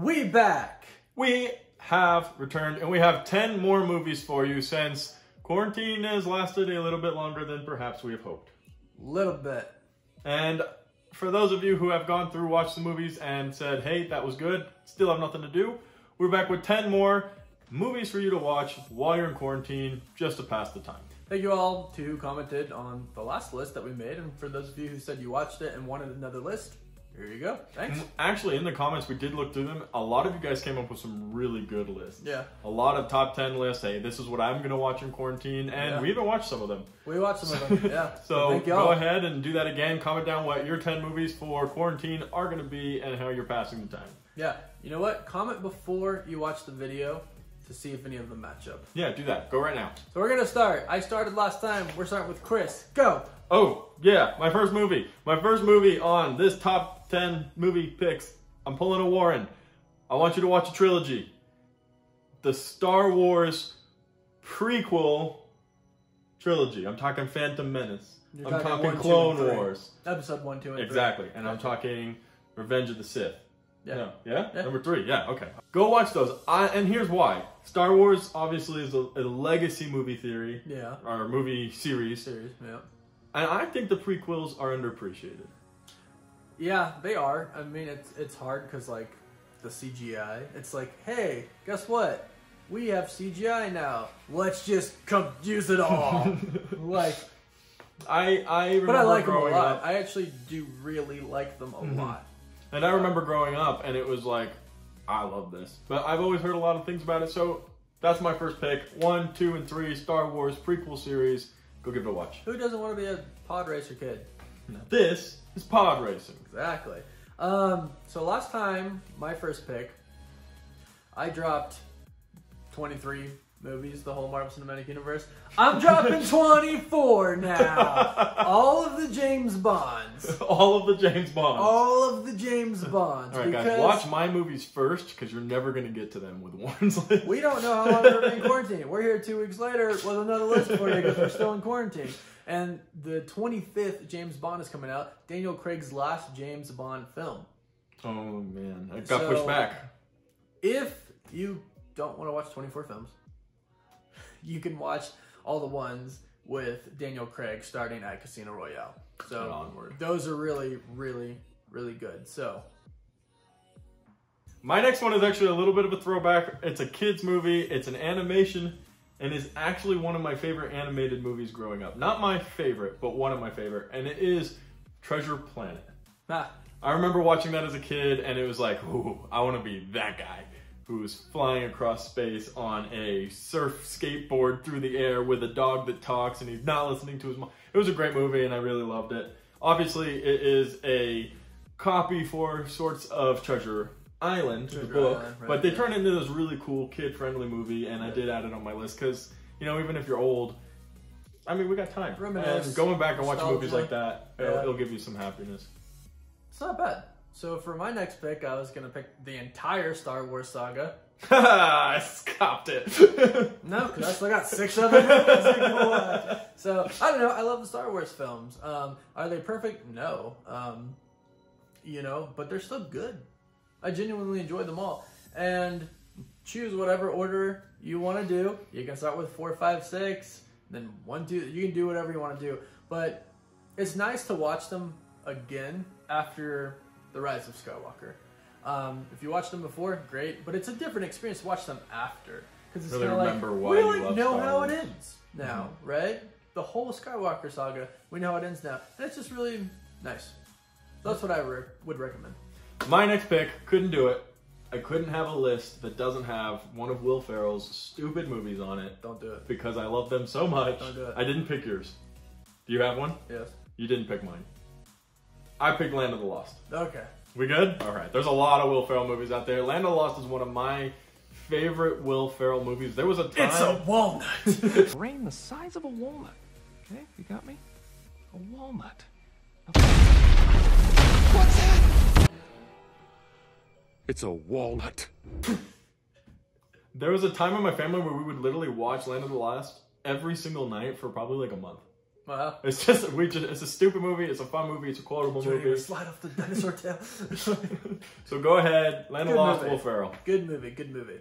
We back! We have returned, and we have 10 more movies for you since quarantine has lasted a little bit longer than perhaps we have hoped. Little bit. And for those of you who have gone through, watched the movies, and said, hey, that was good, still have nothing to do, we're back with 10 more movies for you to watch while you're in quarantine, just to pass the time. Thank you all who commented on the last list that we made, and for those of you who said you watched it and wanted another list, here you go. Thanks. Actually, in the comments, we did look through them. A lot of you guys came up with some really good lists. Yeah. A lot of top 10 lists. Hey, this is what I'm going to watch in quarantine. And we even watched some of them. We watched some of them, yeah. So go ahead and do that again. Comment down what your 10 movies for quarantine are going to be and how you're passing the time. Yeah. You know what? Comment before you watch the video to see if any of them match up. Yeah, do that. Go right now. So we're going to start. I started last time. We're starting with Chris. Go! Oh, yeah, my first movie. My first movie on this top 10 movie picks. I'm pulling a Warren. I want you to watch a trilogy. The Star Wars prequel trilogy. I'm talking Phantom Menace. I'm talking Clone Wars. Episode 1, 2, and 3. Exactly. And I'm talking Revenge of the Sith. Yeah. No. Yeah? Number 3. Yeah, okay. Go watch those. And here's why. Star Wars obviously is a legacy movie theory. Yeah. Or movie series. Yeah. And I think the prequels are underappreciated. Yeah, they are. I mean, it's hard because, like, the CGI. It's like, hey, guess what? We have CGI now. Let's just use it all. Like, I remember but I like them a lot. Up, I actually do really like them a lot. And I remember growing up, and it was like, I love this. But I've always heard a lot of things about it, so that's my first pick. 1, 2, and 3, Star Wars prequel series. Go give it a watch. Who doesn't want to be a pod racer kid? Now, this is pod racing. Exactly. So last time, my first pick, I dropped 23 movies, the whole Marvel Cinematic Universe. I'm dropping 24 now. All of the James Bonds. All of the James Bonds. All of the James Bonds. All right, guys, watch my movies first, because you're never going to get to them with Warren's list. We don't know how long we're in quarantine. We're here 2 weeks later with another list for you because we're still in quarantine. And the 25th James Bond is coming out. Daniel Craig's last James Bond film. Oh, man. It got pushed back. If you don't want to watch 24 films, you can watch all the ones with Daniel Craig starting at Casino Royale. So those are really, really, really good. So my next one is actually a little bit of a throwback. It's a kid's movie. It's an animation, and is actually one of my favorite animated movies growing up. Not my favorite, but one of my favorite, and it is Treasure Planet. I remember watching that as a kid, and it was like, ooh, I want to be that guy who's flying across space on a surf skateboard through the air with a dog that talks, and he's not listening to his mom. It was a great movie, and I really loved it. Obviously, it is a copy for sorts of Treasure Island, the book, Island, right, but they turned it into this really cool kid-friendly movie, and I did add it on my list because, you know, even if you're old, I mean, we got time. And going back and watching movies like that, it'll give you some happiness. It's not bad. So for my next pick, I was going to pick the entire Star Wars saga. I scoffed it. No, because I still got 6 other movies I can watch. So, I don't know. I love the Star Wars films. Are they perfect? No. You know, but they're still good. I genuinely enjoy them all. And choose whatever order you want to do. You can start with 4, 5, 6, then 1, 2. You can do whatever you want to do. But it's nice to watch them again after The Rise of Skywalker. If you watched them before, great, but it's a different experience to watch them after. Because it's kind of like, we like know how it ends now, right? The whole Skywalker saga, we know how it ends now. And it's just really nice. That's what I would recommend. My next pick, couldn't do it. I couldn't have a list that doesn't have one of Will Ferrell's stupid movies on it. Don't do it. Because I love them so much. Don't do it. I didn't pick yours. Do you have one? Yes. You didn't pick mine. I picked Land of the Lost. Okay. We good? All right. There's a lot of Will Ferrell movies out there. Land of the Lost is one of my favorite Will Ferrell movies. There was a time... It's a walnut! Brain the size of a walnut. Okay, you got me? A walnut. What's that? It's a walnut. There was a time in my family where we would literally watch Land of the Lost every single night for probably like a month. Wow. It's just it's a stupid movie. It's a fun movie. It's a quotable movie. Slide off the dinosaur tail. So go ahead, Land of Lost, Will Ferrell. Good movie. Good movie.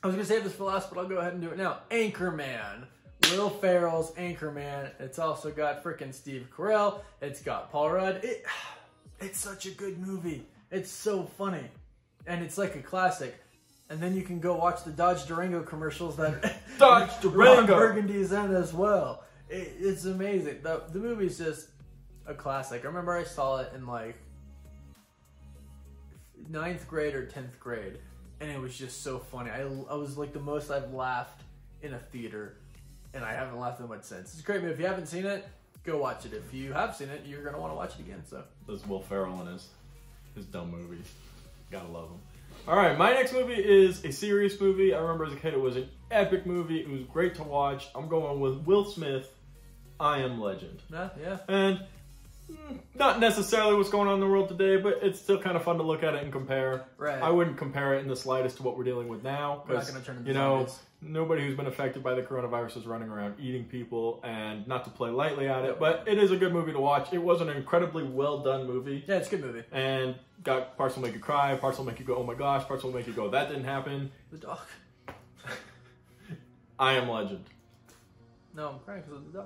I was gonna save this for last, but I'll go ahead and do it now. Anchorman. Will Ferrell's Anchorman. It's also got frickin' Steve Carell. It's got Paul Rudd. It's such a good movie. It's so funny, and it's like a classic. And then you can go watch the Dodge Durango commercials that Dodge Ron Durango. Burgundy's in as well. It's amazing. The movie's just a classic. I remember I saw it in like 9th grade or 10th grade, and it was just so funny. I was like the most I've laughed in a theater, and I haven't laughed that much since. It's a great movie. If you haven't seen it, go watch it. If you have seen it, you're gonna want to watch it again. So That's Will Ferrell in his dumb movies. Gotta love him. All right, my next movie is a serious movie. I remember as a kid, it was an epic movie. It was great to watch. I'm going with Will Smith, I Am Legend. yeah. And not necessarily what's going on in the world today, but it's still kind of fun to look at it and compare. Right. I wouldn't compare it in the slightest to what we're dealing with now. We're not gonna turn into you know, zombies. nobody who's been affected by the coronavirus is running around eating people, and not to play lightly at it, but it is a good movie to watch. It was an incredibly well done movie. Yeah, it's a good movie. And got parts will make you cry, parts will make you go, oh my gosh, parts will make you go, that didn't happen. The dog. I Am Legend. No, I'm crying because of the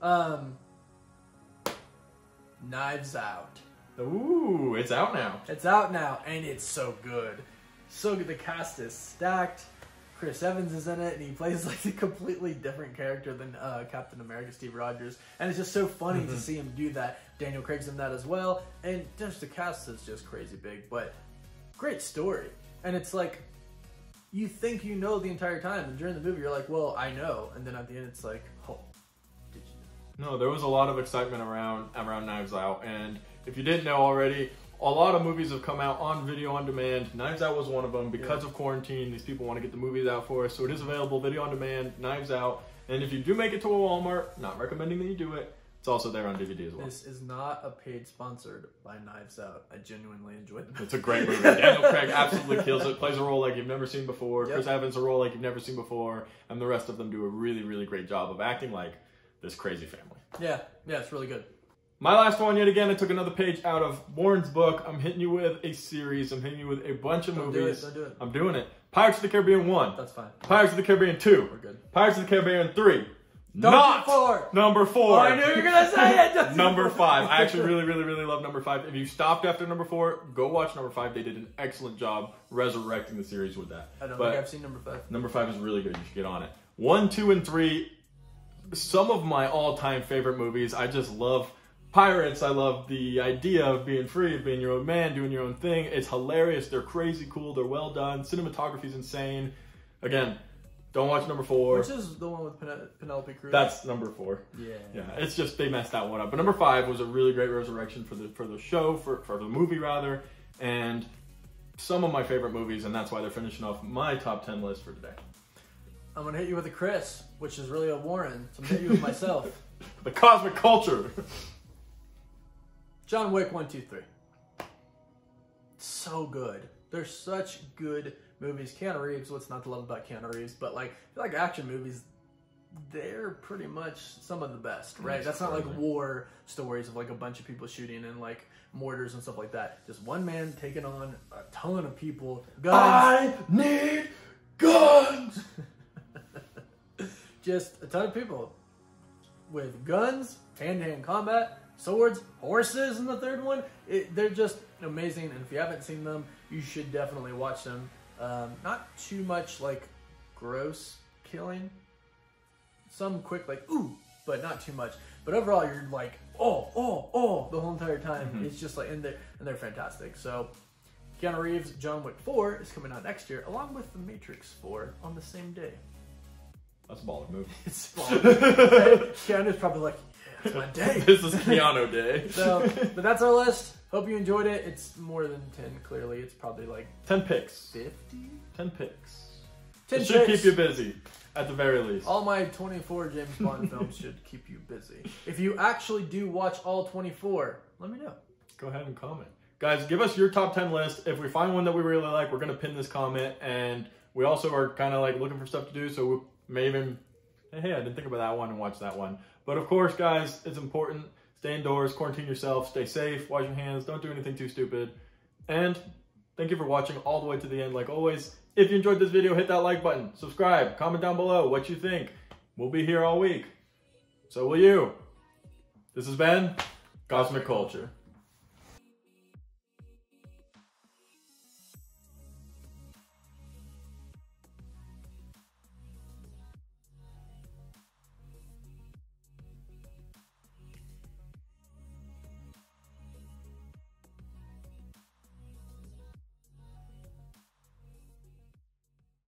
dog. Knives Out. Ooh, it's out now. It's out now, and it's so good. So good. The cast is stacked. Chris Evans is in it, and he plays like a completely different character than Captain America, Steve Rogers. And it's just so funny to see him do that. Daniel Craig's in that as well. And just the cast is just crazy big, but great story. And it's like, you think you know the entire time, and during the movie you're like, well, I know. And then at the end it's like, oh, did you know? No, there was a lot of excitement around Knives Out, and if you didn't know already, a lot of movies have come out on video on demand. Knives Out was one of them because of quarantine. These people want to get the movies out for us, so it is available video on demand, Knives Out. And if you do make it to a Walmart, not recommending that you do it, it's also there on DVD as well. This is not a paid sponsored by Knives Out. I genuinely enjoyed it. It's a great movie. Daniel Craig absolutely kills it. Plays a role like you've never seen before. Yep. Chris Evans a role like you've never seen before, and the rest of them do a really, really great job of acting like this crazy family. Yeah, it's really good. My last one, yet again, I took another page out of Warren's book. I'm hitting you with a series. I'm hitting you with a bunch of movies. Don't do it. I'm doing it. Pirates of the Caribbean 1. That's fine. Pirates of the Caribbean 2. We're good. Pirates of the Caribbean 3. Don't Not do 4. Number 4. Oh, I knew you were going to say it. Don't do Number 4. 5. I actually really, really, really love number 5. If you stopped after number 4, go watch number 5. They did an excellent job resurrecting the series with that. I don't think I've seen number 5. Number 5 is really good. You should get on it. 1, 2, and 3. Some of my all-time favorite movies. I just love pirates. I love the idea of being free, of being your own man, doing your own thing. It's hilarious. They're crazy cool. They're well done. Cinematography's insane. Again, don't watch number 4. Which is the one with Penelope Cruz? That's number 4. Yeah. It's just they messed that one up. But number 5 was a really great resurrection for the show, for the movie rather, and some of my favorite movies, and that's why they're finishing off my top 10 list for today. I'm going to hit you with a Chris, which is really a Warren. So I'm going to hit you with myself. The cosmic culture. John Wick 1, 2, 3. So good. They're such good movies. Keanu Reeves, what's not to love about Keanu Reeves? But like, I feel like action movies, they're pretty much some of the best, right? That's not like war stories of like a bunch of people shooting and like mortars and stuff like that. Just one man taking on a ton of people. Guns. I need guns. Just a ton of people with guns, hand-to-hand combat, swords, horses in the third one. They're just amazing, and if you haven't seen them, you should definitely watch them. Not too much like gross killing. Some quick like ooh, but not too much. But overall, you're like oh the whole entire time. It's just like and they're fantastic. So Keanu Reeves' John Wick 4 is coming out next year, along with The Matrix 4 on the same day. That's a baller move. It's Keanu's probably like, yeah, it's my day. This is Keanu Day. So, but that's our list. Hope you enjoyed it. It's more than 10, clearly. It's probably like 10 picks. 50? 10 picks. 10 It should picks. keep you busy, at the very least. All my 24 James Bond films should keep you busy. If you actually do watch all 24, let me know. Go ahead and comment. Guys, give us your top 10 list. If we find one that we really like, we're going to pin this comment. And we also are kind of like looking for stuff to do, so we may even, hey, I didn't think about that one and watch that one. But of course, guys, it's important. Stay indoors, quarantine yourself, stay safe, wash your hands, don't do anything too stupid. And thank you for watching all the way to the end. Like always, if you enjoyed this video, hit that like button, subscribe, comment down below what you think. We'll be here all week. So will you. This has been Cosmic Culture.